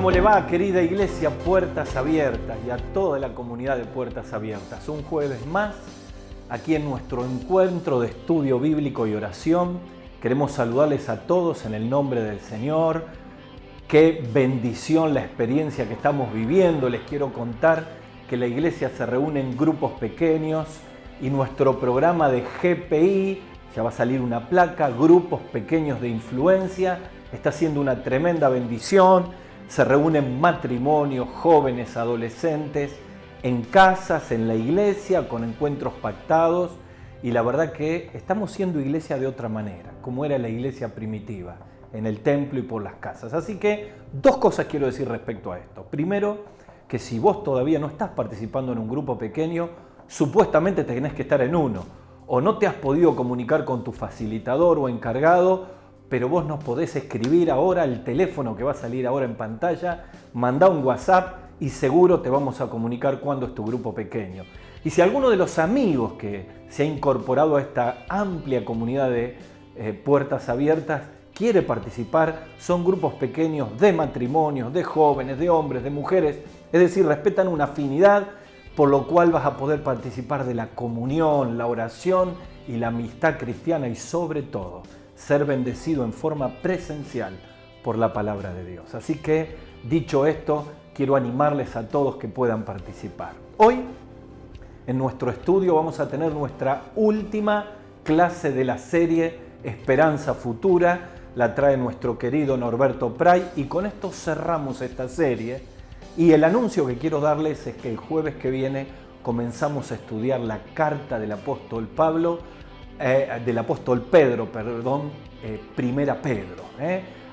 ¿Cómo le va, querida iglesia Puertas Abiertas y a toda la comunidad de Puertas Abiertas? Un jueves más, aquí en nuestro encuentro de estudio bíblico y oración. Queremos saludarles a todos en el nombre del Señor. Qué bendición la experiencia que estamos viviendo. Les quiero contar que la iglesia se reúne en grupos pequeños y nuestro programa de GPI, ya va a salir una placa, Grupos Pequeños de Influencia, está siendo una tremenda bendición. Se reúnen matrimonios, jóvenes, adolescentes, en casas, en la iglesia, con encuentros pactados. Y la verdad que estamos siendo iglesia de otra manera, como era la iglesia primitiva, en el templo y por las casas. Así que dos cosas quiero decir respecto a esto. Primero, que si vos todavía no estás participando en un grupo pequeño, supuestamente tenés que estar en uno. O no te has podido comunicar con tu facilitador o encargado, pero vos nos podés escribir ahora al teléfono que va a salir ahora en pantalla, mandá un WhatsApp y seguro te vamos a comunicar cuándo es tu grupo pequeño. Y si alguno de los amigos que se ha incorporado a esta amplia comunidad de Puertas Abiertas quiere participar, son grupos pequeños de matrimonios, de jóvenes, de hombres, de mujeres, es decir, respetan una afinidad, por lo cual vas a poder participar de la comunión, la oración y la amistad cristiana y sobre todo, ser bendecido en forma presencial por la palabra de Dios. Así que, dicho esto, quiero animarles a todos que puedan participar. Hoy, en nuestro estudio, vamos a tener nuestra última clase de la serie Esperanza Futura. La trae nuestro querido Norberto Pray y con esto cerramos esta serie. Y el anuncio que quiero darles es que el jueves que viene comenzamos a estudiar la carta del apóstol Pedro, Primera Pedro.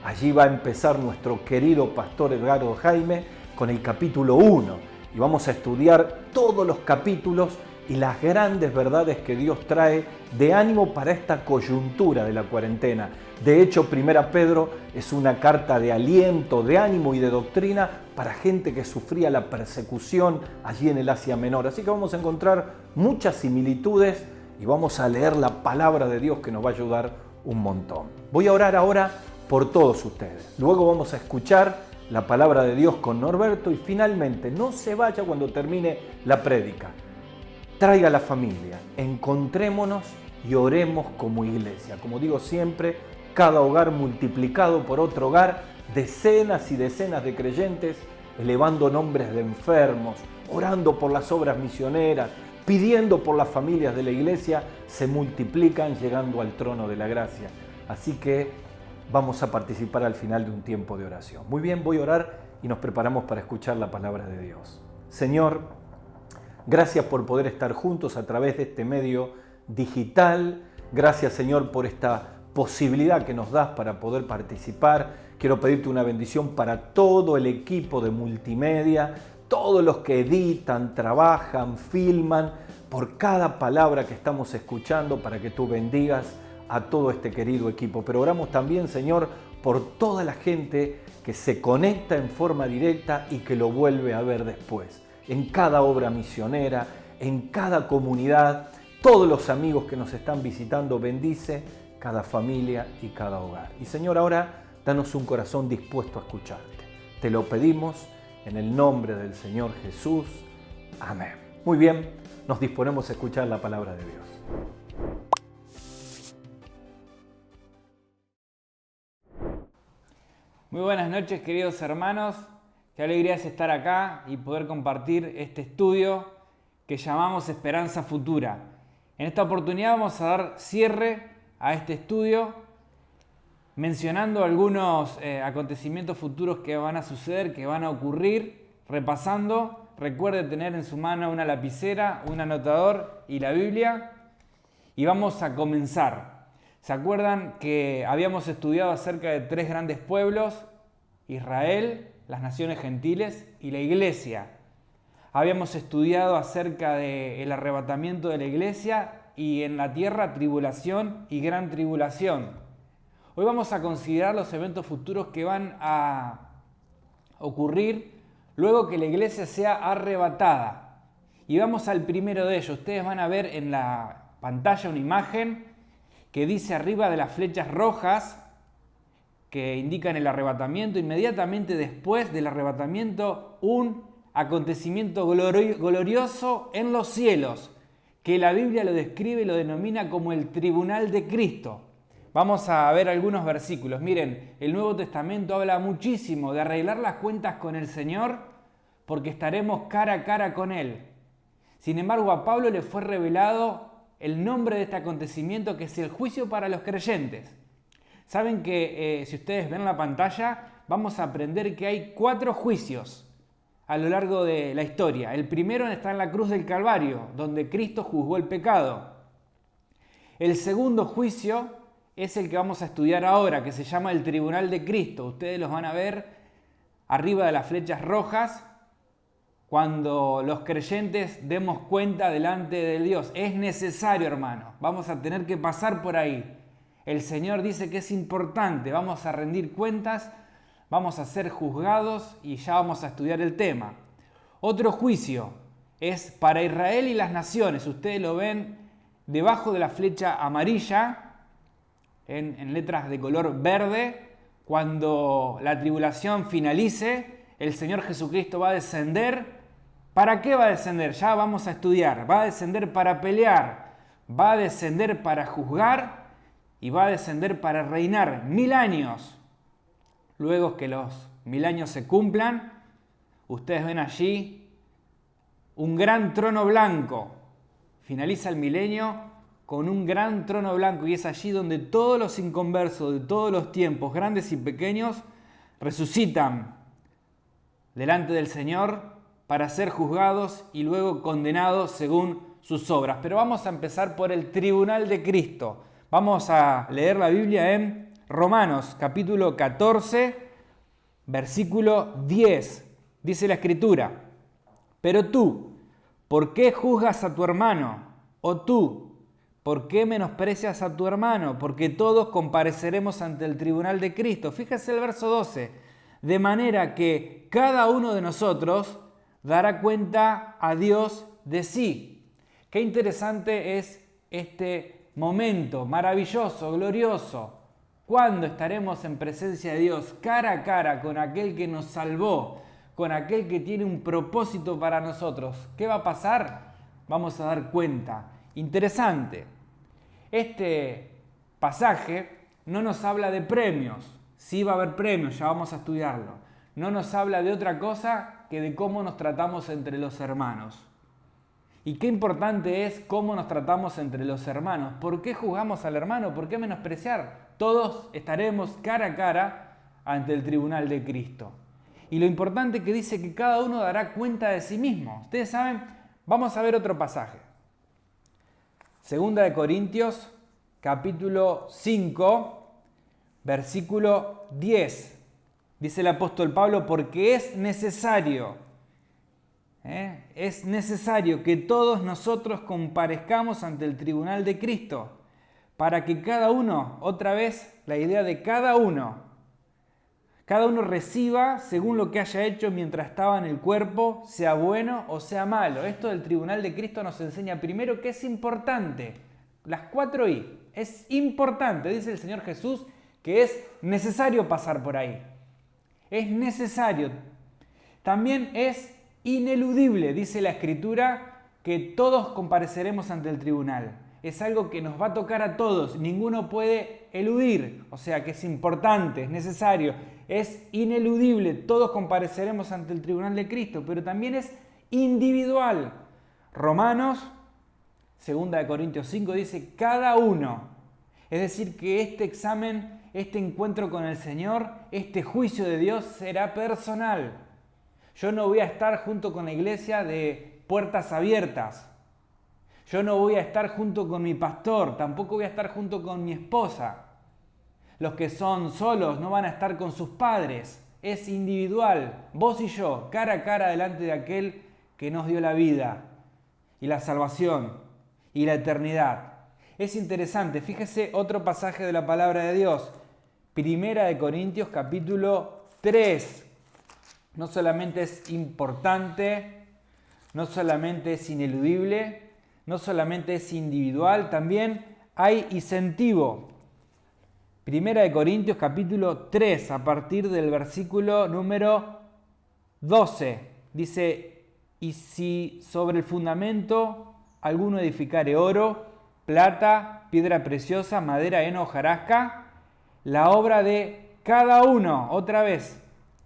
Allí va a empezar nuestro querido pastor Edgardo Jaime con el capítulo 1 y vamos a estudiar todos los capítulos y las grandes verdades que Dios trae de ánimo para esta coyuntura de la cuarentena. De hecho, Primera Pedro es una carta de aliento, de ánimo y de doctrina para gente que sufría la persecución allí en el Asia Menor. Así que vamos a encontrar muchas similitudes y vamos a leer la palabra de Dios que nos va a ayudar un montón. Voy a orar ahora por todos ustedes. Luego vamos a escuchar la palabra de Dios con Norberto y finalmente no se vaya cuando termine la prédica. Traiga a la familia, encontrémonos y oremos como iglesia. Como digo siempre, cada hogar multiplicado por otro hogar, decenas y decenas de creyentes elevando nombres de enfermos, orando por las obras misioneras, pidiendo por las familias de la iglesia, se multiplican llegando al trono de la gracia. Así que vamos a participar al final de un tiempo de oración. Muy bien, voy a orar y nos preparamos para escuchar la palabra de Dios. Señor, gracias por poder estar juntos a través de este medio digital. Gracias, Señor, por esta posibilidad que nos das para poder participar. Quiero pedirte una bendición para todo el equipo de multimedia, todos los que editan, trabajan, filman, por cada palabra que estamos escuchando, para que tú bendigas a todo este querido equipo. Pero oramos también, Señor, por toda la gente que se conecta en forma directa y que lo vuelve a ver después. En cada obra misionera, en cada comunidad, todos los amigos que nos están visitando, bendice cada familia y cada hogar. Y Señor, ahora danos un corazón dispuesto a escucharte. Te lo pedimos en el nombre del Señor Jesús. Amén. Muy bien, nos disponemos a escuchar la palabra de Dios. Muy buenas noches, queridos hermanos. Qué alegría es estar acá y poder compartir este estudio que llamamos Esperanza Futura. En esta oportunidad vamos a dar cierre a este estudio mencionando algunos acontecimientos futuros que van a suceder, que van a ocurrir, repasando. Recuerde tener en su mano una lapicera, un anotador y la Biblia. Y vamos a comenzar. ¿Se acuerdan que habíamos estudiado acerca de tres grandes pueblos? Israel, las naciones gentiles y la iglesia. Habíamos estudiado acerca del arrebatamiento de la iglesia y en la tierra tribulación y gran tribulación. Hoy vamos a considerar los eventos futuros que van a ocurrir luego que la iglesia sea arrebatada. Y vamos al primero de ellos. Ustedes van a ver en la pantalla una imagen que dice arriba de las flechas rojas que indican el arrebatamiento, inmediatamente después del arrebatamiento, un acontecimiento glorioso en los cielos, que la Biblia lo describe y lo denomina como el tribunal de Cristo. Vamos a ver algunos versículos. Miren, el Nuevo Testamento habla muchísimo de arreglar las cuentas con el Señor porque estaremos cara a cara con Él. Sin embargo, a Pablo le fue revelado el nombre de este acontecimiento, que es el juicio para los creyentes. Saben que, si ustedes ven la pantalla, vamos a aprender que hay 4 juicios a lo largo de la historia. El primero está en la cruz del Calvario, donde Cristo juzgó el pecado. El segundo juicio es el que vamos a estudiar ahora, que se llama el Tribunal de Cristo. Ustedes los van a ver arriba de las flechas rojas cuando los creyentes demos cuenta delante de Dios. Es necesario, hermano. Vamos a tener que pasar por ahí. El Señor dice que es importante. Vamos a rendir cuentas, vamos a ser juzgados y ya vamos a estudiar el tema. Otro juicio es para Israel y las naciones. Ustedes lo ven debajo de la flecha amarilla, en letras de color verde. Cuando la tribulación finalice, el Señor Jesucristo va a descender. ¿Para qué va a descender? Ya vamos a estudiar. Va a descender para pelear, va a descender para juzgar y va a descender para reinar 1000 años. Luego que los 1000 años se cumplan, ustedes ven allí un gran trono blanco. Finaliza el milenio con un gran trono blanco, y es allí donde todos los inconversos de todos los tiempos, grandes y pequeños, resucitan delante del Señor para ser juzgados y luego condenados según sus obras. Pero vamos a empezar por el tribunal de Cristo. Vamos a leer la Biblia en Romanos capítulo 14, versículo 10. Dice la Escritura: pero tú, ¿por qué juzgas a tu hermano? O tú, ¿por qué menosprecias a tu hermano? Porque todos compareceremos ante el tribunal de Cristo. Fíjese el verso 12. De manera que cada uno de nosotros dará cuenta a Dios de sí. Qué interesante es este momento maravilloso, glorioso. ¿Cuándo estaremos en presencia de Dios, cara a cara con aquel que nos salvó, con aquel que tiene un propósito para nosotros? ¿Qué va a pasar? Vamos a dar cuenta. Interesante. Este pasaje no nos habla de premios. Sí va a haber premios, ya vamos a estudiarlo. No nos habla de otra cosa que de cómo nos tratamos entre los hermanos. Y qué importante es cómo nos tratamos entre los hermanos. ¿Por qué juzgamos al hermano? ¿Por qué menospreciar? Todos estaremos cara a cara ante el tribunal de Cristo. Y lo importante que dice que cada uno dará cuenta de sí mismo. Ustedes saben, vamos a ver otro pasaje. Segunda de Corintios, capítulo 5, versículo 10. Dice el apóstol Pablo: porque es necesario que todos nosotros comparezcamos ante el tribunal de Cristo, para que cada uno, otra vez la idea de cada uno reciba según lo que haya hecho mientras estaba en el cuerpo, sea bueno o sea malo. Esto del tribunal de Cristo nos enseña primero que es importante. Las 4 I. Es importante, dice el Señor Jesús, que es necesario pasar por ahí. Es necesario. También es ineludible, dice la Escritura, que todos compareceremos ante el tribunal. Es algo que nos va a tocar a todos, ninguno puede eludir, o sea que es importante, es necesario, es ineludible, todos compareceremos ante el tribunal de Cristo, pero también es individual. Romanos, 2 de Corintios 5 dice cada uno, es decir que este examen, este encuentro con el Señor, este juicio de Dios será personal. Yo no voy a estar junto con la iglesia de puertas abiertas. Yo no voy a estar junto con mi pastor, tampoco voy a estar junto con mi esposa. Los que son solos no van a estar con sus padres. Es individual, vos y yo, cara a cara delante de aquel que nos dio la vida y la salvación y la eternidad. Es interesante, fíjese otro pasaje de la palabra de Dios. Primera de Corintios capítulo 3. No solamente es importante, no solamente es ineludible, no solamente es individual, también hay incentivo. Primera de Corintios capítulo 3, a partir del versículo número 12. Dice, y si sobre el fundamento alguno edificare oro, plata, piedra preciosa, madera, heno, hojarasca, la obra de cada uno, otra vez,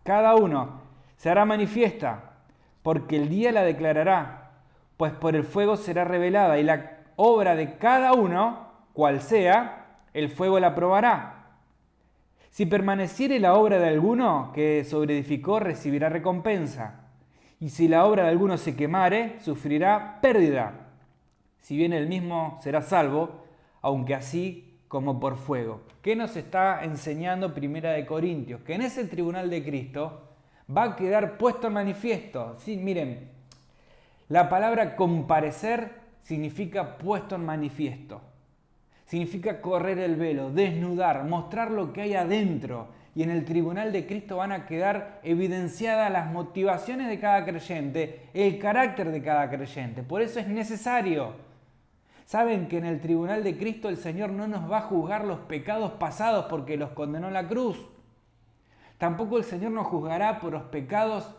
cada uno, se hará manifiesta, porque el día la declarará, pues por el fuego será revelada, y la obra de cada uno, cual sea, el fuego la probará. Si permaneciere la obra de alguno que sobreedificó, recibirá recompensa, y si la obra de alguno se quemare, sufrirá pérdida. Si bien él mismo será salvo, aunque así como por fuego. ¿Qué nos está enseñando Primera de Corintios? Que en ese tribunal de Cristo va a quedar puesto en manifiesto. Sí, miren, la palabra comparecer significa puesto en manifiesto. Significa correr el velo, desnudar, mostrar lo que hay adentro. Y en el tribunal de Cristo van a quedar evidenciadas las motivaciones de cada creyente, el carácter de cada creyente. Por eso es necesario. Saben que en el tribunal de Cristo el Señor no nos va a juzgar los pecados pasados porque los condenó en la cruz. Tampoco el Señor nos juzgará por los pecados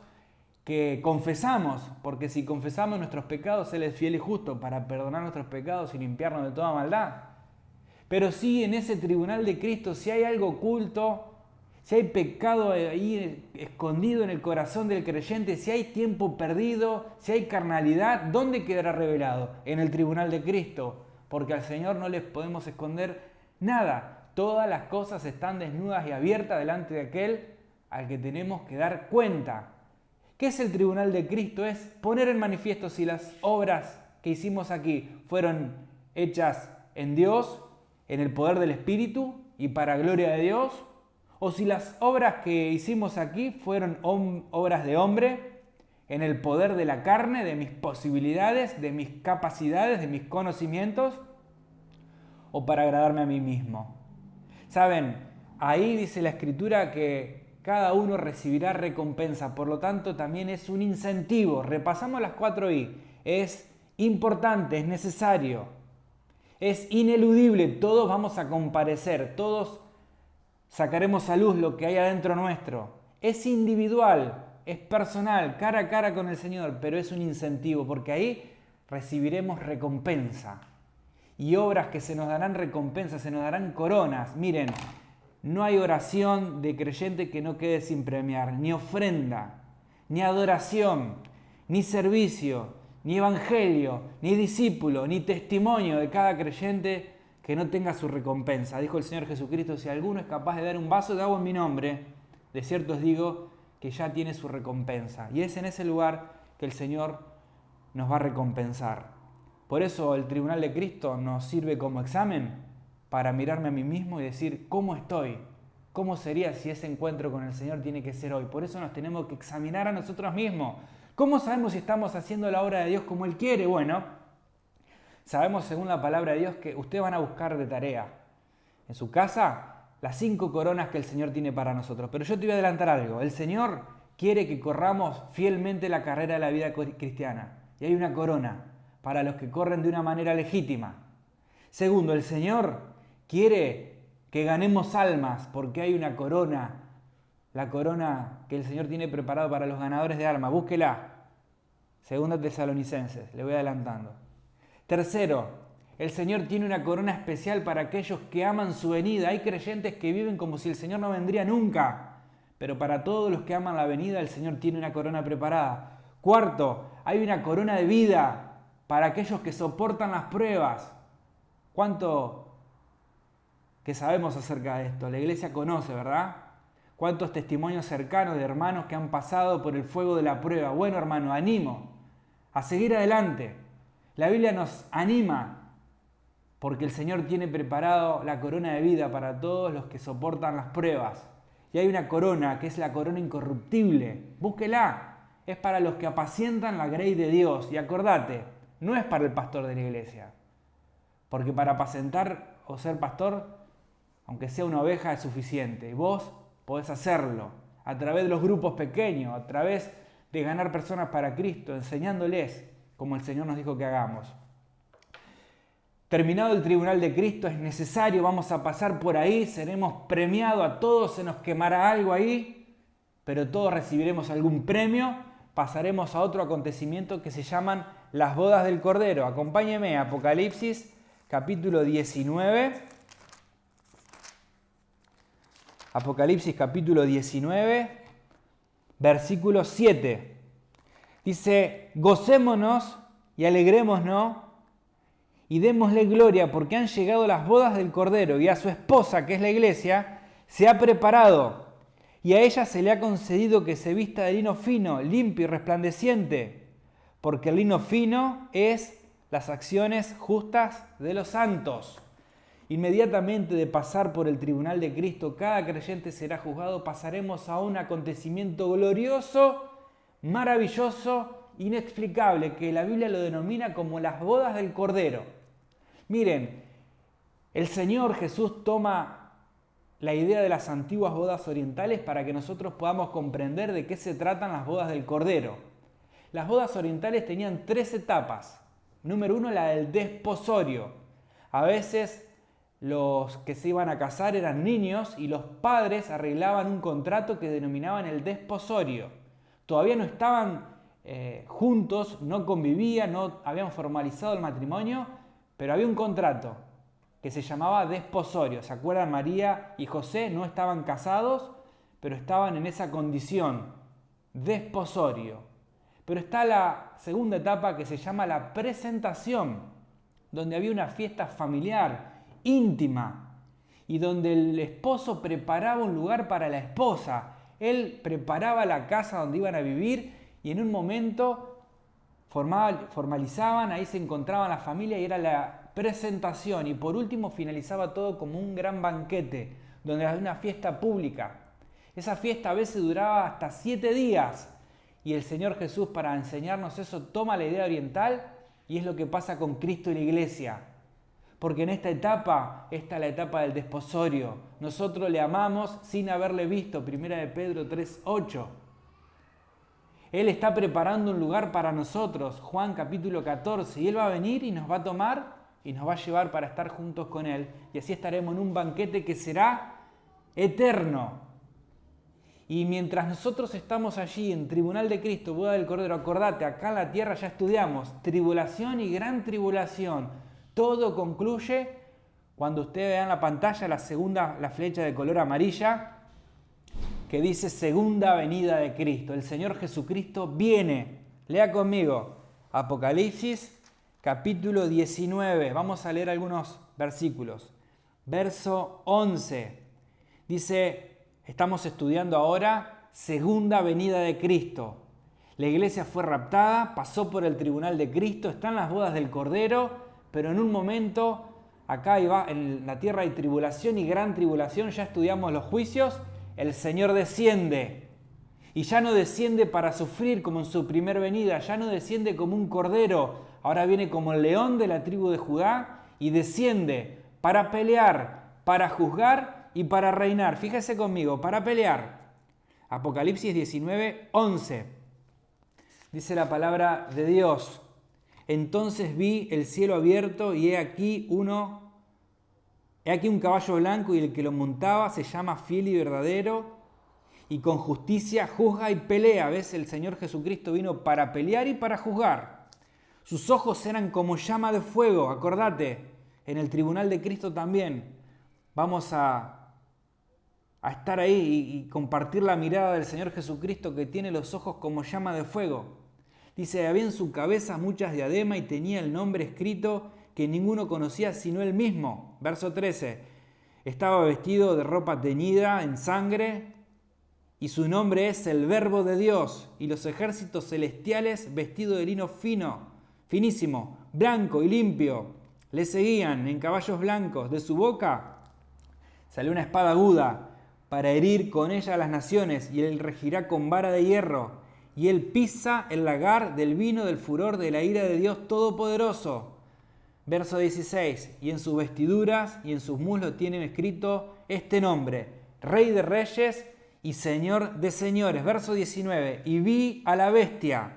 que confesamos, porque si confesamos nuestros pecados, Él es fiel y justo para perdonar nuestros pecados y limpiarnos de toda maldad. Pero sí, en ese tribunal de Cristo, si hay algo oculto, si hay pecado ahí escondido en el corazón del creyente, si hay tiempo perdido, si hay carnalidad, ¿dónde quedará revelado? En el tribunal de Cristo, porque al Señor no les podemos esconder nada. Todas las cosas están desnudas y abiertas delante de aquel al que tenemos que dar cuenta. ¿Qué es el tribunal de Cristo? Es poner en manifiesto si las obras que hicimos aquí fueron hechas en Dios, en el poder del Espíritu y para gloria de Dios, o si las obras que hicimos aquí fueron obras de hombre, en el poder de la carne, de mis posibilidades, de mis capacidades, de mis conocimientos, o para agradarme a mí mismo. Saben, ahí dice la Escritura que cada uno recibirá recompensa, por lo tanto también es un incentivo. Repasamos las 4I. Es importante, es necesario, es ineludible, todos vamos a comparecer, todos sacaremos a luz lo que hay adentro nuestro. Es individual, es personal, cara a cara con el Señor, pero es un incentivo, porque ahí recibiremos recompensa. Y obras que se nos darán recompensa, se nos darán coronas. Miren, no hay oración de creyente que no quede sin premiar, ni ofrenda, ni adoración, ni servicio, ni evangelio, ni discípulo, ni testimonio de cada creyente que no tenga su recompensa. Dijo el Señor Jesucristo, si alguno es capaz de dar un vaso de agua en mi nombre, de cierto os digo que ya tiene su recompensa. Y es en ese lugar que el Señor nos va a recompensar. Por eso el tribunal de Cristo nos sirve como examen para mirarme a mí mismo y decir, ¿cómo estoy? ¿Cómo sería si ese encuentro con el Señor tiene que ser hoy? Por eso nos tenemos que examinar a nosotros mismos. ¿Cómo sabemos si estamos haciendo la obra de Dios como Él quiere? Bueno, sabemos según la palabra de Dios que ustedes van a buscar de tarea en su casa las 5 coronas que el Señor tiene para nosotros. Pero yo te voy a adelantar algo. El Señor quiere que corramos fielmente la carrera de la vida cristiana. Y hay una corona para los que corren de una manera legítima. Segundo, el Señor quiere que ganemos almas porque hay una corona. La corona que el Señor tiene preparado para los ganadores de almas. Búsquela. Segunda Tesalonicenses. Le voy adelantando. Tercero, el Señor tiene una corona especial para aquellos que aman su venida. Hay creyentes que viven como si el Señor no vendría nunca. Pero para todos los que aman la venida, el Señor tiene una corona preparada. Cuarto, hay una corona de vida para aquellos que soportan las pruebas. ¿Cuánto que sabemos acerca de esto? La iglesia conoce, ¿verdad? ¿Cuántos testimonios cercanos de hermanos que han pasado por el fuego de la prueba? Bueno, hermano, animo a seguir adelante. La Biblia nos anima porque el Señor tiene preparado la corona de vida para todos los que soportan las pruebas. Y hay una corona que es la corona incorruptible. Búsquela. Es para los que apacientan la grey de Dios. Y acordate, no es para el pastor de la iglesia. Porque para apacentar o ser pastor, aunque sea una oveja, es suficiente. Y vos podés hacerlo a través de los grupos pequeños, a través de ganar personas para Cristo, enseñándoles como el Señor nos dijo que hagamos. terminado el tribunal de Cristo, es necesario, vamos a pasar por ahí, seremos premiados, a todos se nos quemará algo ahí, pero todos recibiremos algún premio, pasaremos a otro acontecimiento que se llaman las bodas del Cordero. Acompáñeme a Apocalipsis capítulo 19. Apocalipsis capítulo 19, versículo 7. Dice, gocémonos y alegrémonos y démosle gloria porque han llegado las bodas del Cordero y a su esposa, que es la iglesia, se ha preparado y a ella se le ha concedido que se vista de lino fino, limpio y resplandeciente, porque el lino fino es las acciones justas de los santos. Inmediatamente de pasar por el tribunal de Cristo, cada creyente será juzgado, pasaremos a un acontecimiento glorioso, maravilloso, inexplicable, que la Biblia lo denomina como las bodas del Cordero. Miren, el Señor Jesús toma la idea de las antiguas bodas orientales para que nosotros podamos comprender de qué se tratan las bodas del Cordero. Las bodas orientales tenían 3 etapas. Número 1, la del desposorio. A veces los que se iban a casar eran niños y los padres arreglaban un contrato que denominaban el desposorio. Todavía no estaban juntos, no convivían, no habían formalizado el matrimonio, pero había un contrato que se llamaba desposorio. ¿Se acuerdan? María y José no estaban casados, pero estaban en esa condición, desposorio. Pero está la segunda etapa que se llama la presentación, donde había una fiesta familiar, íntima, y donde el esposo preparaba un lugar para la esposa. Él preparaba la casa donde iban a vivir y en un momento formalizaban, ahí se encontraban la familia y era la presentación. Y por último finalizaba todo como un gran banquete, donde había una fiesta pública. Esa fiesta a veces duraba hasta 7 días. Y el Señor Jesús, para enseñarnos eso, toma la idea oriental y es lo que pasa con Cristo y la iglesia. Porque en esta etapa, esta es la etapa del desposorio. Nosotros le amamos sin haberle visto. 1 de Pedro 3:8. Él está preparando un lugar para nosotros. Juan capítulo 14. Y Él va a venir y nos va a tomar y nos va a llevar para estar juntos con Él. Y así estaremos en un banquete que será eterno. Y mientras nosotros estamos allí en tribunal de Cristo, boda del Cordero, acordate, acá en la tierra ya estudiamos tribulación y gran tribulación. Todo concluye cuando usted vea en la pantalla la flecha de color amarilla que dice segunda venida de Cristo. El Señor Jesucristo viene. Lea conmigo Apocalipsis capítulo 19. Vamos a leer algunos versículos. Verso 11. Dice, estamos estudiando ahora segunda venida de Cristo. La iglesia fue raptada, pasó por el tribunal de Cristo, están las bodas del Cordero, pero en un momento, acá en la tierra hay tribulación y gran tribulación, ya estudiamos los juicios, el Señor desciende. Y ya no desciende para sufrir como en su primer venida, ya no desciende como un cordero, ahora viene como el león de la tribu de Judá y desciende para pelear, para juzgar y para reinar. Fíjese conmigo, para pelear. Apocalipsis 19:11. Dice la palabra de Dios. Entonces vi el cielo abierto y he aquí un caballo blanco y el que lo montaba se llama Fiel y Verdadero y con justicia juzga y pelea. ¿Ves? El Señor Jesucristo vino para pelear y para juzgar. Sus ojos eran como llama de fuego. Acordate, en el tribunal de Cristo también vamos a estar ahí y compartir la mirada del Señor Jesucristo que tiene los ojos como llama de fuego. Dice, había en su cabeza muchas diademas y tenía el nombre escrito que ninguno conocía sino él mismo. Verso 13. Estaba vestido de ropa teñida en sangre y su nombre es el Verbo de Dios. Y los ejércitos celestiales vestidos de lino fino, finísimo, blanco y limpio, le seguían en caballos blancos. De su boca salió una espada aguda para herir con ella a las naciones y él regirá con vara de hierro. Y él pisa el lagar del vino del furor de la ira de Dios Todopoderoso. Verso 16. Y en sus vestiduras y en sus muslos tienen escrito este nombre: Rey de Reyes y Señor de Señores. Verso 19. Y vi a la bestia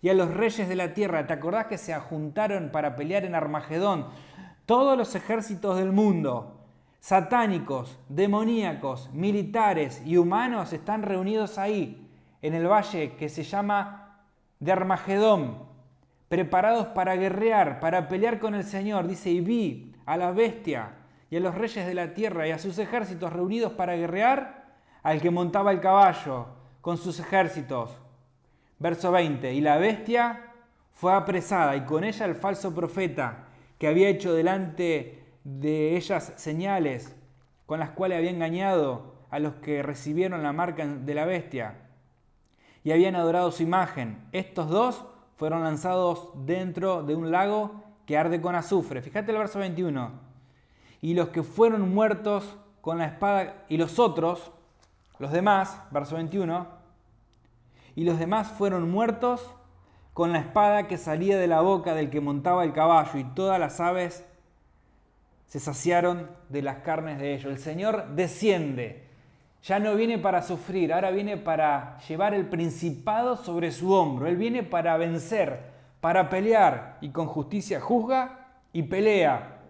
y a los reyes de la tierra. ¿Te acordás que se juntaron para pelear en Armagedón? todos los ejércitos del mundo, satánicos, demoníacos, militares y humanos, están reunidos ahí, en el valle que se llama de Armagedón, preparados para guerrear, para pelear con el Señor. Dice, y vi a la bestia y a los reyes de la tierra y a sus ejércitos reunidos para guerrear, al que montaba el caballo con sus ejércitos. Verso 20, y la bestia fue apresada y con ella el falso profeta que había hecho delante de ellas señales con las cuales había engañado a los que recibieron la marca de la bestia y habían adorado su imagen. Estos dos fueron lanzados dentro de un lago que arde con azufre. Fíjate el verso 21. Y los que fueron muertos con la espada, y los otros, los demás, verso 21, y los demás fueron muertos con la espada que salía de la boca del que montaba el caballo, y todas las aves se saciaron de las carnes de ellos. El Señor desciende. Ya no viene para sufrir, ahora viene para llevar el principado sobre su hombro. Él viene para vencer, para pelear, y con justicia juzga y pelea.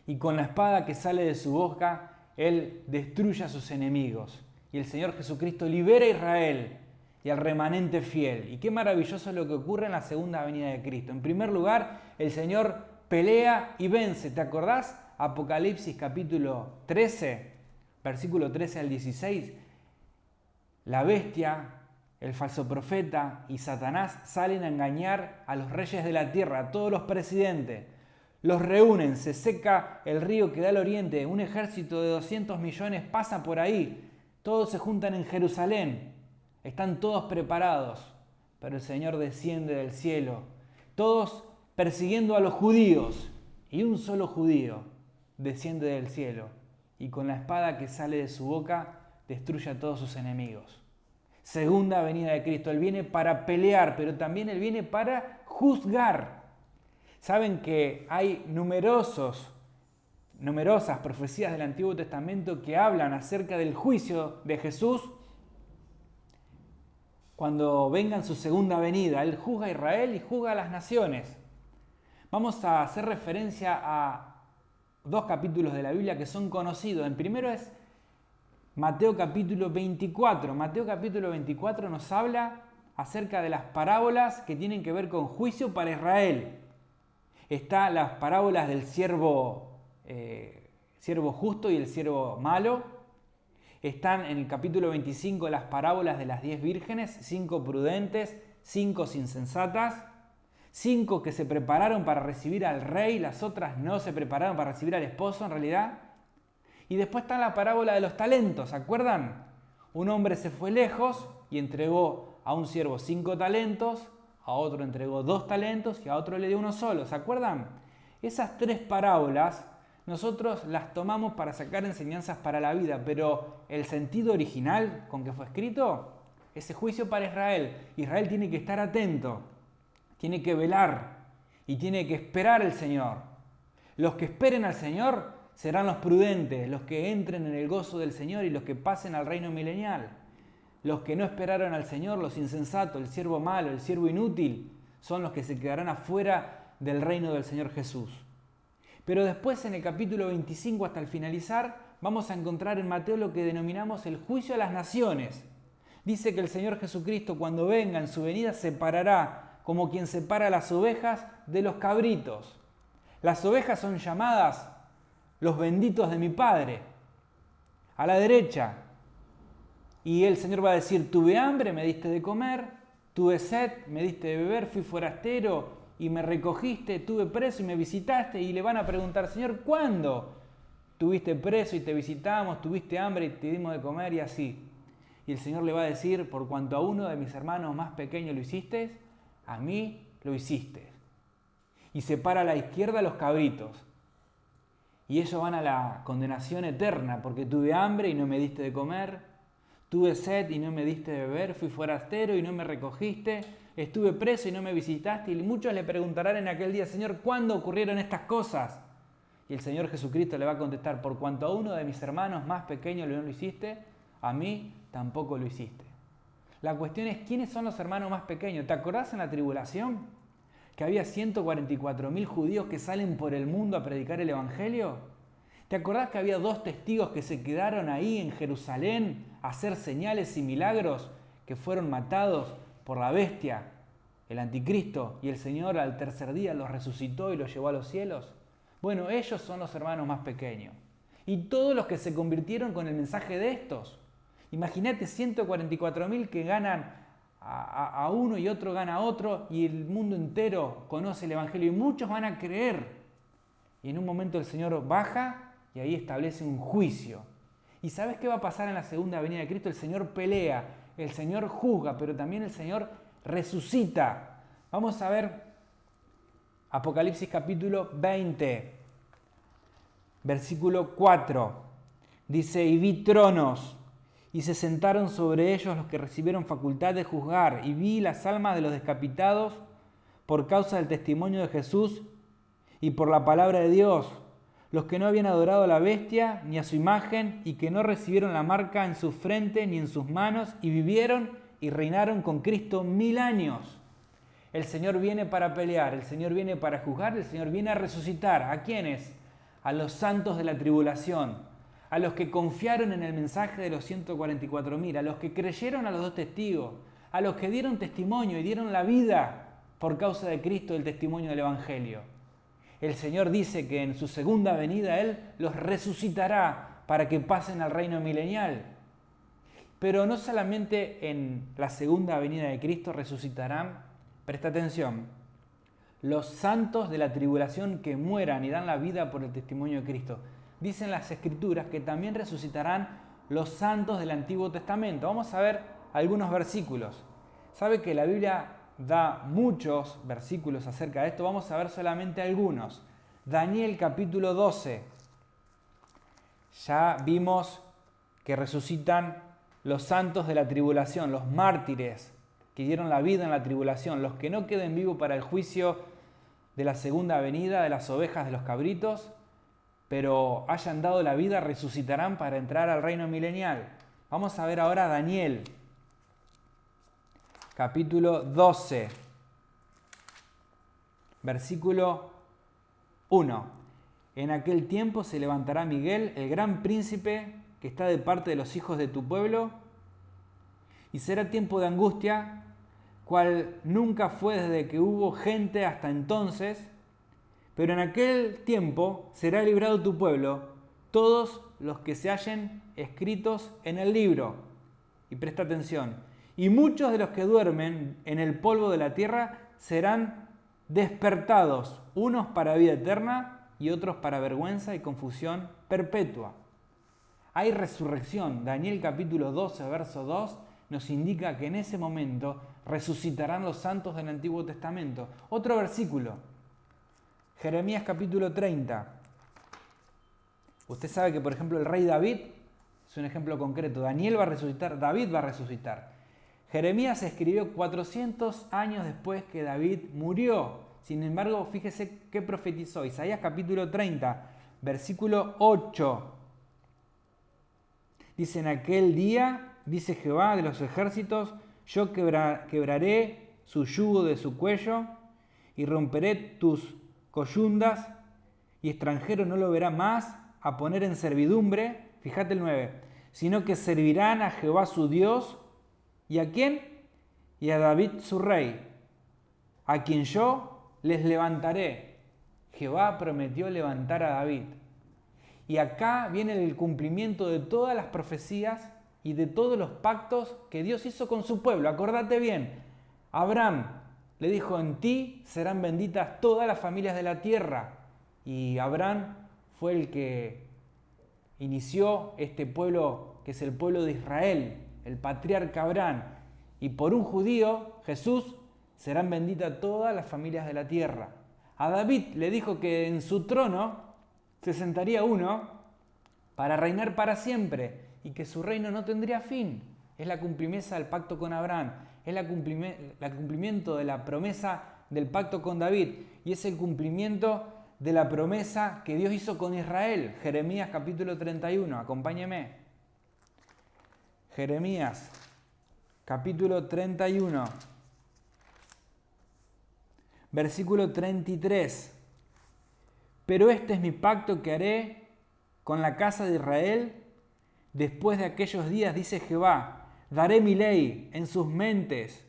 Y con la espada que sale de su boca, Él destruye a sus enemigos. Y el Señor Jesucristo libera a Israel y al remanente fiel. Y qué maravilloso es lo que ocurre en la segunda venida de Cristo. En primer lugar, el Señor pelea y vence. ¿Te acordás? Apocalipsis capítulo 13. Versículo 13 al 16, la bestia, el falso profeta y Satanás salen a engañar a los reyes de la tierra, a todos los presidentes. Los reúnen, se seca el río que da al oriente, un ejército de 200 millones pasa por ahí, todos se juntan en Jerusalén, están todos preparados, pero el Señor desciende del cielo, todos persiguiendo a los judíos, y un solo judío desciende del cielo. Y con la espada que sale de su boca destruye a todos sus enemigos. Segunda venida de Cristo. Él viene para pelear, pero también Él viene para juzgar. Saben que hay numerosas profecías del Antiguo Testamento que hablan acerca del juicio de Jesús cuando venga en su segunda venida. Él juzga a Israel y juzga a las naciones. Vamos a hacer referencia a dos capítulos de la Biblia que son conocidos. El primero es Mateo capítulo 24. Mateo capítulo 24 nos habla acerca de las parábolas que tienen que ver con juicio para Israel. Están las parábolas del siervo justo y el siervo malo. Están en el capítulo 25 las parábolas de las 10 vírgenes, 5 prudentes, 5 insensatas. 5 que se prepararon para recibir al rey, las otras no se prepararon para recibir al esposo en realidad. Y después está la parábola de los talentos, ¿se acuerdan? Un hombre se fue lejos y entregó a un siervo 5 talentos, a otro entregó 2 talentos y a otro le dio uno solo, ¿se acuerdan? Esas 3 parábolas nosotros las tomamos para sacar enseñanzas para la vida, pero el sentido original con que fue escrito, ese juicio para Israel. Israel tiene que estar atento. Tiene que velar y tiene que esperar al Señor. Los que esperen al Señor serán los prudentes, los que entren en el gozo del Señor y los que pasen al reino milenial. Los que no esperaron al Señor, los insensatos, el siervo malo, el siervo inútil, son los que se quedarán afuera del reino del Señor Jesús. Pero después en el capítulo 25 hasta el finalizar vamos a encontrar en Mateo lo que denominamos el juicio a las naciones. Dice que el Señor Jesucristo cuando venga en su venida separará como quien separa las ovejas de los cabritos. Las ovejas son llamadas los benditos de mi Padre, a la derecha. Y el Señor va a decir, tuve hambre, me diste de comer, tuve sed, me diste de beber, fui forastero y me recogiste, tuve preso y me visitaste. Y le van a preguntar, Señor, ¿cuándo tuviste preso y te visitamos, tuviste hambre y te dimos de comer y así? Y el Señor le va a decir, por cuanto a uno de mis hermanos más pequeños lo hiciste, a mí lo hiciste. Y separa a la izquierda a los cabritos. Y ellos van a la condenación eterna, porque tuve hambre y no me diste de comer, tuve sed y no me diste de beber, fui forastero y no me recogiste, estuve preso y no me visitaste. Y muchos le preguntarán en aquel día, Señor, ¿cuándo ocurrieron estas cosas? Y el Señor Jesucristo le va a contestar, por cuanto a uno de mis hermanos más pequeños no lo hiciste, a mí tampoco lo hiciste. La cuestión es, ¿quiénes son los hermanos más pequeños? ¿Te acordás en la tribulación? que había 144.000 judíos que salen por el mundo a predicar el Evangelio? ¿Te acordás que había 2 testigos que se quedaron ahí en Jerusalén a hacer señales y milagros, que fueron matados por la bestia, el anticristo, y el Señor al tercer día los resucitó y los llevó a los cielos? Bueno, ellos son los hermanos más pequeños. Y todos los que se convirtieron con el mensaje de estos. Imagínate 144.000 que ganan a uno y otro gana a otro, y el mundo entero conoce el Evangelio y muchos van a creer. Y en un momento el Señor baja y ahí establece un juicio. ¿Y sabes qué va a pasar en la segunda venida de Cristo? El Señor pelea, el Señor juzga, pero también el Señor resucita. Vamos a ver Apocalipsis capítulo 20, versículo 4. Dice: y vi tronos, y se sentaron sobre ellos los que recibieron facultad de juzgar, y vi las almas de los decapitados por causa del testimonio de Jesús y por la palabra de Dios, los que no habían adorado a la bestia ni a su imagen, y que no recibieron la marca en su frente ni en sus manos, y vivieron y reinaron con Cristo 1000 años. El Señor viene para pelear, el Señor viene para juzgar, el Señor viene a resucitar. ¿A quiénes? A los santos de la tribulación, a los que confiaron en el mensaje de los 144.000, a los que creyeron a los 2 testigos, a los que dieron testimonio y dieron la vida por causa de Cristo, el testimonio del Evangelio. El Señor dice que en su segunda venida Él los resucitará para que pasen al reino milenial. Pero no solamente en la segunda venida de Cristo resucitarán, presta atención, los santos de la tribulación que mueran y dan la vida por el testimonio de Cristo. Dicen las Escrituras que también resucitarán los santos del Antiguo Testamento. Vamos a ver algunos versículos. Sabe que la Biblia da muchos versículos acerca de esto. Vamos a ver solamente algunos. Daniel capítulo 12. Ya vimos que resucitan los santos de la tribulación, los mártires que dieron la vida en la tribulación, los que no queden vivos para el juicio de la segunda venida de las ovejas de los cabritos, pero hayan dado la vida, resucitarán para entrar al reino milenial. Vamos a ver ahora Daniel, capítulo 12, versículo 1. En aquel tiempo se levantará Miguel, el gran príncipe que está de parte de los hijos de tu pueblo, y será tiempo de angustia, cual nunca fue desde que hubo gente hasta entonces. Pero en aquel tiempo será librado tu pueblo, todos los que se hallen escritos en el libro. Y presta atención. Y muchos de los que duermen en el polvo de la tierra serán despertados, unos para vida eterna y otros para vergüenza y confusión perpetua. Hay resurrección. Daniel capítulo 12, verso 2 nos indica que en ese momento resucitarán los santos del Antiguo Testamento. Otro versículo. Jeremías capítulo 30. Usted sabe que, por ejemplo, el rey David es un ejemplo concreto. Daniel va a resucitar, David va a resucitar. Jeremías se escribió 400 años después que David murió. Sin embargo, fíjese qué profetizó. Isaías capítulo 30, versículo 8. Dice: en aquel día, dice Jehová de los ejércitos, yo quebraré su yugo de su cuello y romperé tus coyundas, y extranjero no lo verá más a poner en servidumbre. Fíjate el 9. Sino que servirán a Jehová su Dios. ¿Y a quién? Y a David su rey, a quien yo les levantaré. Jehová prometió levantar a David. Y acá viene el cumplimiento de todas las profecías y de todos los pactos que Dios hizo con su pueblo. Acordate bien, Abraham le dijo: en ti serán benditas todas las familias de la tierra. Y Abraham fue el que inició este pueblo que es el pueblo de Israel, el patriarca Abraham. Y por un judío, Jesús, serán benditas todas las familias de la tierra. A David le dijo que en su trono se sentaría uno para reinar para siempre y que su reino no tendría fin. Es la cumplimiento del pacto con Abraham, es el cumplimiento de la promesa del pacto con David y es el cumplimiento de la promesa que Dios hizo con Israel. Jeremías capítulo 31, acompáñeme. Jeremías capítulo 31, Versículo 33. Pero este es mi pacto que haré con la casa de Israel después de aquellos días, dice Jehová. Daré mi ley en sus mentes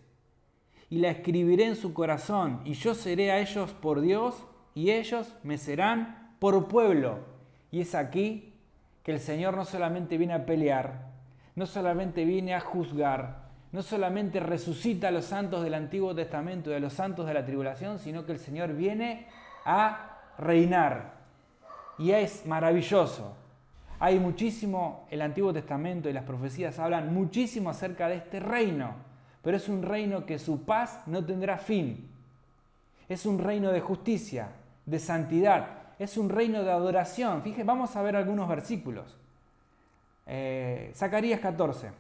y la escribiré en su corazón, y yo seré a ellos por Dios, y ellos me serán por pueblo. Y es aquí que el Señor no solamente viene a pelear, no solamente viene a juzgar, no solamente resucita a los santos del Antiguo Testamento y a los santos de la tribulación, sino que el Señor viene a reinar. Y es maravilloso. Hay muchísimo, el Antiguo Testamento y las profecías hablan muchísimo acerca de este reino. Pero es un reino que su paz no tendrá fin. Es un reino de justicia, de santidad. Es un reino de adoración. Fíjense, vamos a ver algunos versículos. Zacarías 14.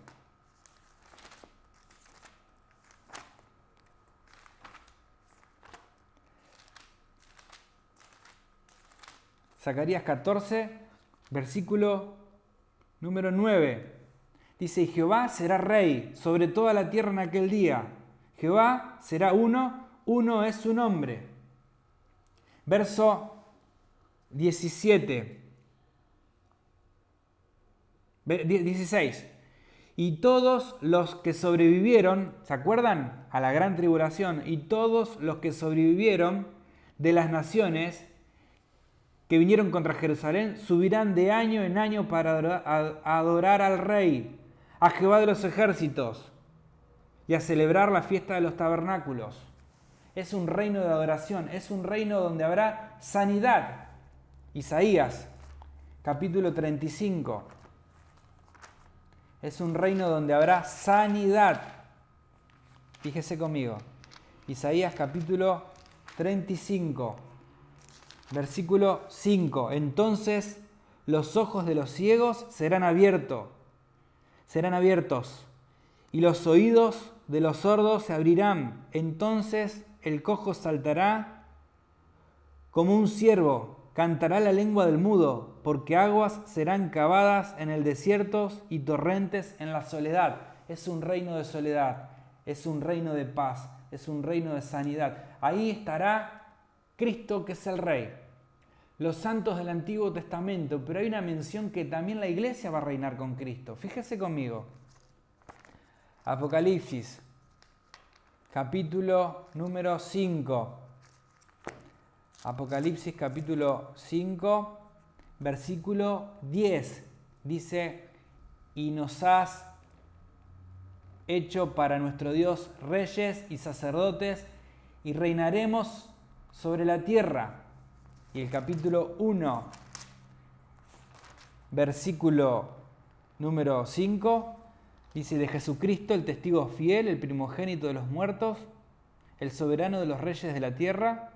Zacarías 14, versículo número 9. Dice, y Jehová será rey sobre toda la tierra en aquel día. Jehová será uno, uno es su nombre. Verso 17. 16. Y todos los que sobrevivieron, ¿se acuerdan? A la gran tribulación. Y todos los que sobrevivieron de las naciones que vinieron contra Jerusalén, subirán de año en año para adorar al Rey, a Jehová de los ejércitos, y a celebrar la fiesta de los tabernáculos. Es un reino de adoración, es un reino donde habrá sanidad. Isaías, capítulo 35. Es un reino donde habrá sanidad. Fíjese conmigo. Isaías, capítulo 35. Versículo 5. Entonces los ojos de los ciegos serán abiertos, y los oídos de los sordos se abrirán. Entonces el cojo saltará como un ciervo, cantará la lengua del mudo, porque aguas serán cavadas en el desierto y torrentes en la soledad. Es un reino de soledad, es un reino de paz, es un reino de sanidad. Ahí estará Cristo, que es el Rey. Los santos del Antiguo Testamento, pero hay una mención que también la iglesia va a reinar con Cristo. Fíjese conmigo. Apocalipsis, capítulo número 5. Apocalipsis, capítulo 5, versículo 10. Dice, y nos has hecho para nuestro Dios reyes y sacerdotes, y reinaremos sobre la tierra. Y el capítulo 1, versículo número 5, dice, de Jesucristo, el testigo fiel, el primogénito de los muertos, el soberano de los reyes de la tierra,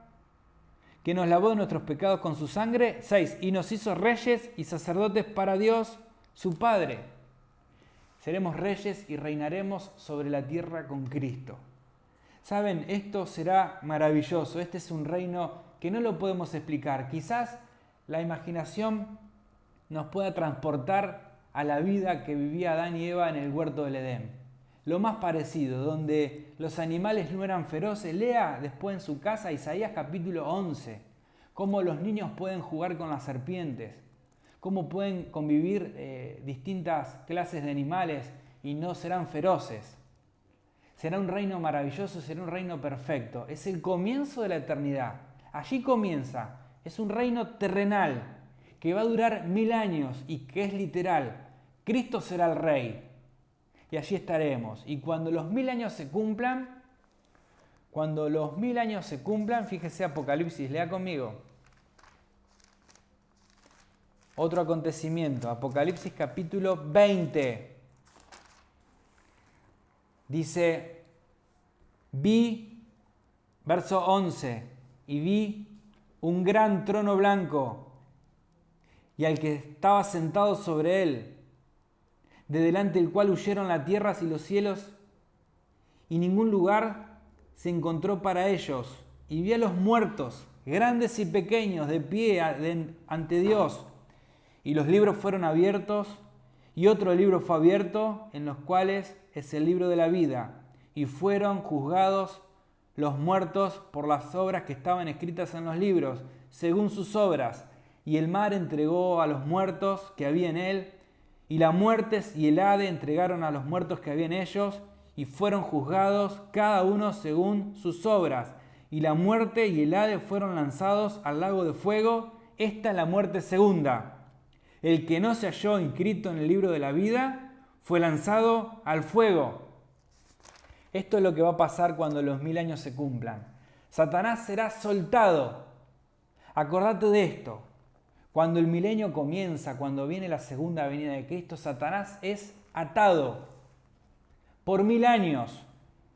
que nos lavó de nuestros pecados con su sangre. 6, y nos hizo reyes y sacerdotes para Dios, su Padre. Seremos reyes y reinaremos sobre la tierra con Cristo. Saben, esto será maravilloso. Este es un reino que no lo podemos explicar. Quizás la imaginación nos pueda transportar a la vida que vivía Adán y Eva en el huerto del Edén. Lo más parecido, donde los animales no eran feroces. Lea después en su casa Isaías capítulo 11, cómo los niños pueden jugar con las serpientes, cómo pueden convivir distintas clases de animales y no serán feroces. Será un reino maravilloso, será un reino perfecto. Es el comienzo de la eternidad. Allí comienza. Es un reino terrenal que va a durar 1000 años y que es literal. Cristo será el Rey. Y allí estaremos. Y cuando los 1000 años se cumplan, fíjese Apocalipsis, lea conmigo. Otro acontecimiento, Apocalipsis capítulo 20. Dice, vi, verso 11, y vi un gran trono blanco y al que estaba sentado sobre él, de delante del cual huyeron las tierras y los cielos, y ningún lugar se encontró para ellos. Y vi a los muertos, grandes y pequeños, de pie ante Dios. Y los libros fueron abiertos, y otro libro fue abierto, en los cuales es el libro de la vida. Y fueron juzgados los muertos por las obras que estaban escritas en los libros, según sus obras. Y el mar entregó a los muertos que había en él, y la muerte y el Hades entregaron a los muertos que había en ellos, y fueron juzgados cada uno según sus obras. Y la muerte y el Hades fueron lanzados al lago de fuego. Esta es la muerte segunda. El que no se halló inscrito en el libro de la vida fue lanzado al fuego. Esto es lo que va a pasar cuando los 1000 años se cumplan. Satanás será soltado. Acordate de esto. Cuando el milenio comienza, cuando viene la segunda venida de Cristo, Satanás es atado por 1000 años.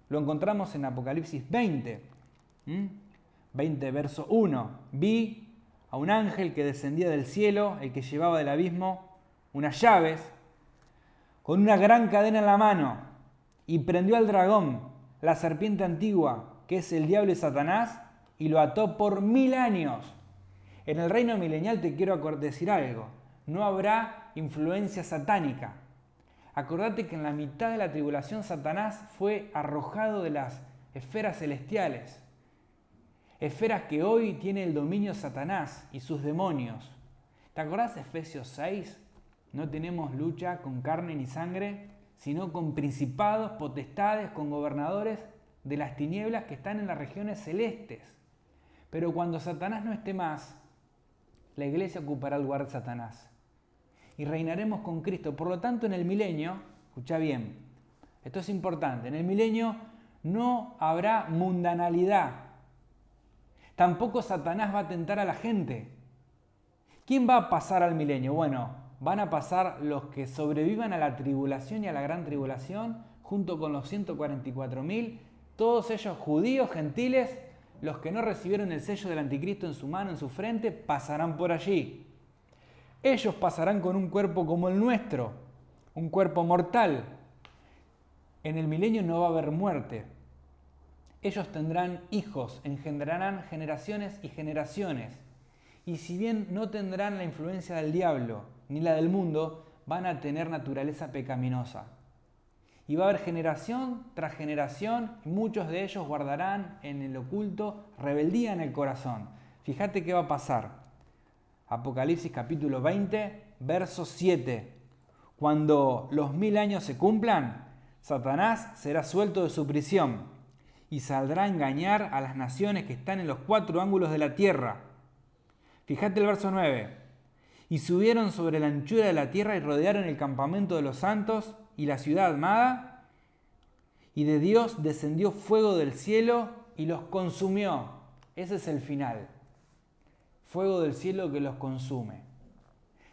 Lo encontramos en Apocalipsis 20. 20, verso 1. Vi a un ángel que descendía del cielo, el que llevaba del abismo unas llaves, con una gran cadena en la mano, y prendió al dragón, la serpiente antigua, que es el diablo y Satanás, y lo ató por 1000 años. En el reino milenial te quiero decir algo. No habrá influencia satánica. Acordate que en la mitad de la tribulación Satanás fue arrojado de las esferas celestiales. Esferas que hoy tiene el dominio Satanás y sus demonios. ¿Te acordás de Efesios 6? No tenemos lucha con carne ni sangre, sino con principados, potestades, con gobernadores de las tinieblas que están en las regiones celestes. Pero cuando Satanás no esté más, la iglesia ocupará el lugar de Satanás y reinaremos con Cristo. Por lo tanto, en el milenio, escucha bien, esto es importante, en el milenio no habrá mundanalidad. Tampoco Satanás va a tentar a la gente. ¿Quién va a pasar al milenio? Bueno, van a pasar los que sobrevivan a la tribulación y a la gran tribulación, junto con los 144.000, todos ellos judíos, gentiles. Los que no recibieron el sello del anticristo en su mano, en su frente, pasarán por allí. Ellos pasarán con un cuerpo como el nuestro, un cuerpo mortal. En el milenio no va a haber muerte. Ellos tendrán hijos, engendrarán generaciones y generaciones. Y si bien no tendrán la influencia del diablo ni la del mundo, van a tener naturaleza pecaminosa. Y va a haber generación tras generación, y muchos de ellos guardarán en el oculto rebeldía en el corazón. Fíjate qué va a pasar. Apocalipsis capítulo 20, verso 7. Cuando los 1000 años se cumplan, Satanás será suelto de su prisión y saldrá a engañar a las naciones que están en los 4 ángulos de la tierra. Fíjate el verso 9. Y subieron sobre la anchura de la tierra y rodearon el campamento de los santos y la ciudad amada, y de Dios descendió fuego del cielo y los consumió. Ese es el final. Fuego del cielo que los consume.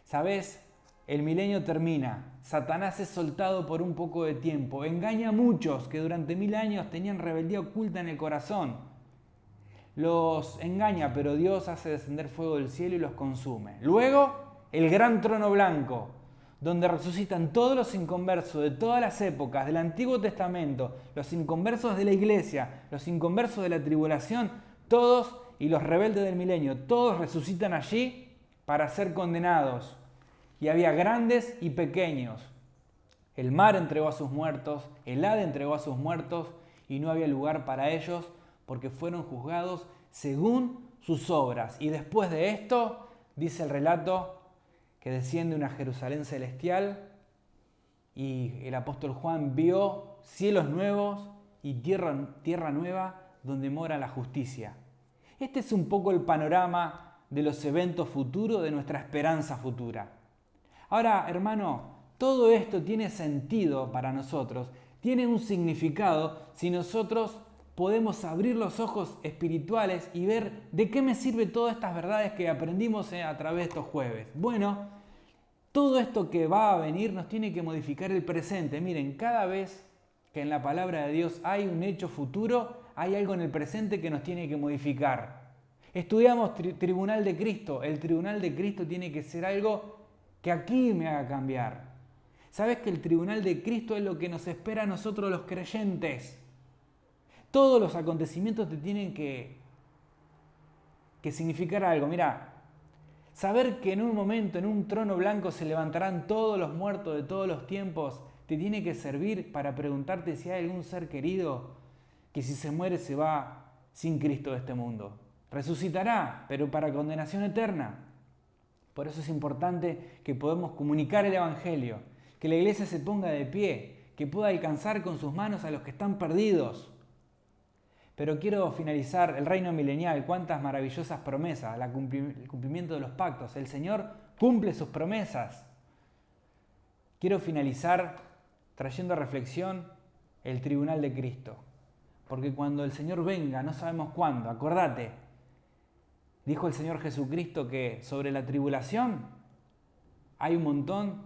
¿Sabes? El milenio termina. Satanás es soltado por un poco de tiempo. Engaña a muchos que durante 1000 años tenían rebeldía oculta en el corazón. Los engaña, pero Dios hace descender fuego del cielo y los consume. Luego, el gran trono blanco, donde resucitan todos los inconversos de todas las épocas del Antiguo Testamento, los inconversos de la iglesia, los inconversos de la tribulación, todos, y los rebeldes del milenio, todos resucitan allí para ser condenados. Y había grandes y pequeños. El mar entregó a sus muertos, el Hades entregó a sus muertos, y no había lugar para ellos porque fueron juzgados según sus obras. Y después de esto, dice el relato, que desciende una Jerusalén celestial y el apóstol Juan vio cielos nuevos y tierra nueva donde mora la justicia. Este es un poco el panorama de los eventos futuros, de nuestra esperanza futura. Ahora, hermano, todo esto tiene sentido para nosotros, tiene un significado si nosotros podemos abrir los ojos espirituales y ver de qué me sirve todas estas verdades que aprendimos a través de estos jueves. Bueno, todo esto que va a venir nos tiene que modificar el presente. Miren, cada vez que en la palabra de Dios hay un hecho futuro, hay algo en el presente que nos tiene que modificar. Estudiamos Tribunal de Cristo. El Tribunal de Cristo tiene que ser algo que aquí me haga cambiar. ¿Sabes que el Tribunal de Cristo es lo que nos espera a nosotros los creyentes? Todos los acontecimientos te tienen que significar algo. Mira, saber que en un momento, en un trono blanco, se levantarán todos los muertos de todos los tiempos, te tiene que servir para preguntarte si hay algún ser querido que si se muere se va sin Cristo de este mundo. Resucitará, pero para condenación eterna. Por eso es importante que podamos comunicar el Evangelio, que la iglesia se ponga de pie, que pueda alcanzar con sus manos a los que están perdidos. Pero quiero finalizar el reino milenial, cuántas maravillosas promesas, el cumplimiento de los pactos. El Señor cumple sus promesas. Quiero finalizar trayendo a reflexión el tribunal de Cristo. Porque cuando el Señor venga, no sabemos cuándo, acordate, dijo el Señor Jesucristo que sobre la tribulación hay un montón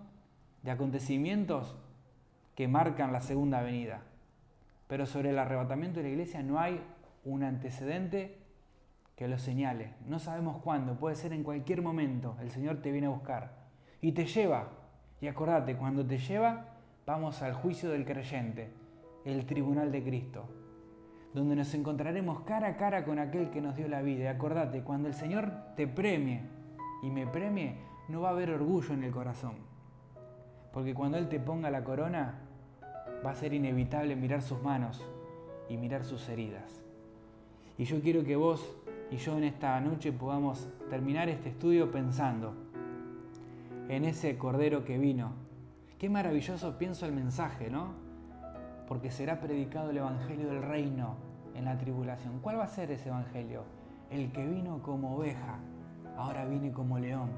de acontecimientos que marcan la segunda venida. Pero sobre el arrebatamiento de la iglesia no hay un antecedente que lo señale. No sabemos cuándo, puede ser en cualquier momento. El Señor te viene a buscar y te lleva. Y acordate, cuando te lleva, vamos al juicio del creyente, el tribunal de Cristo, donde nos encontraremos cara a cara con aquel que nos dio la vida. Y acordate, cuando el Señor te premie y me premie, no va a haber orgullo en el corazón. Porque cuando Él te ponga la corona, va a ser inevitable mirar sus manos y mirar sus heridas. Y yo quiero que vos y yo en esta noche podamos terminar este estudio pensando en ese Cordero que vino. Qué maravilloso pienso el mensaje, ¿no? Porque será predicado el Evangelio del Reino en la tribulación. ¿Cuál va a ser ese Evangelio? El que vino como oveja, ahora viene como león.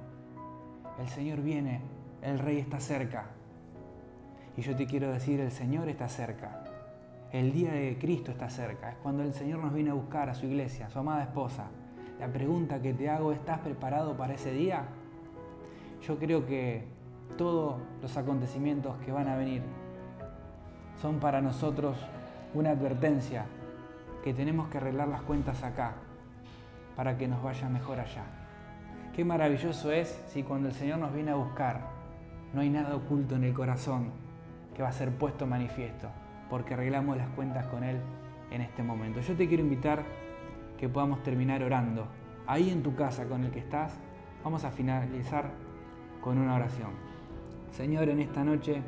El Señor viene, el Rey está cerca. Y yo te quiero decir, el Señor está cerca. El día de Cristo está cerca. Es cuando el Señor nos viene a buscar a su iglesia, a su amada esposa. La pregunta que te hago, ¿estás preparado para ese día? Yo creo que todos los acontecimientos que van a venir son para nosotros una advertencia que tenemos que arreglar las cuentas acá para que nos vaya mejor allá. Qué maravilloso es si cuando el Señor nos viene a buscar no hay nada oculto en el corazón que va a ser puesto manifiesto, porque arreglamos las cuentas con Él en este momento. Yo te quiero invitar que podamos terminar orando. Ahí en tu casa con el que estás, vamos a finalizar con una oración. Señor, en esta noche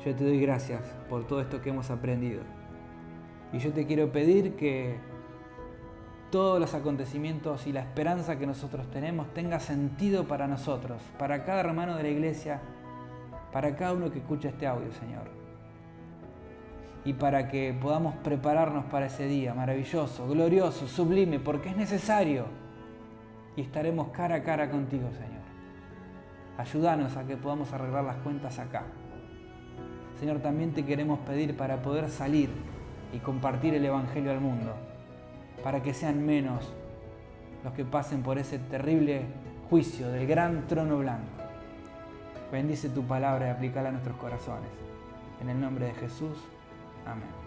yo te doy gracias por todo esto que hemos aprendido. Y yo te quiero pedir que todos los acontecimientos y la esperanza que nosotros tenemos tenga sentido para nosotros, para cada hermano de la iglesia, para cada uno que escucha este audio, Señor. Y para que podamos prepararnos para ese día maravilloso, glorioso, sublime, porque es necesario. Y estaremos cara a cara contigo, Señor. Ayúdanos a que podamos arreglar las cuentas acá. Señor, también te queremos pedir para poder salir y compartir el Evangelio al mundo, para que sean menos los que pasen por ese terrible juicio del gran trono blanco. Bendice tu palabra y aplícala a nuestros corazones. En el nombre de Jesús. Amén.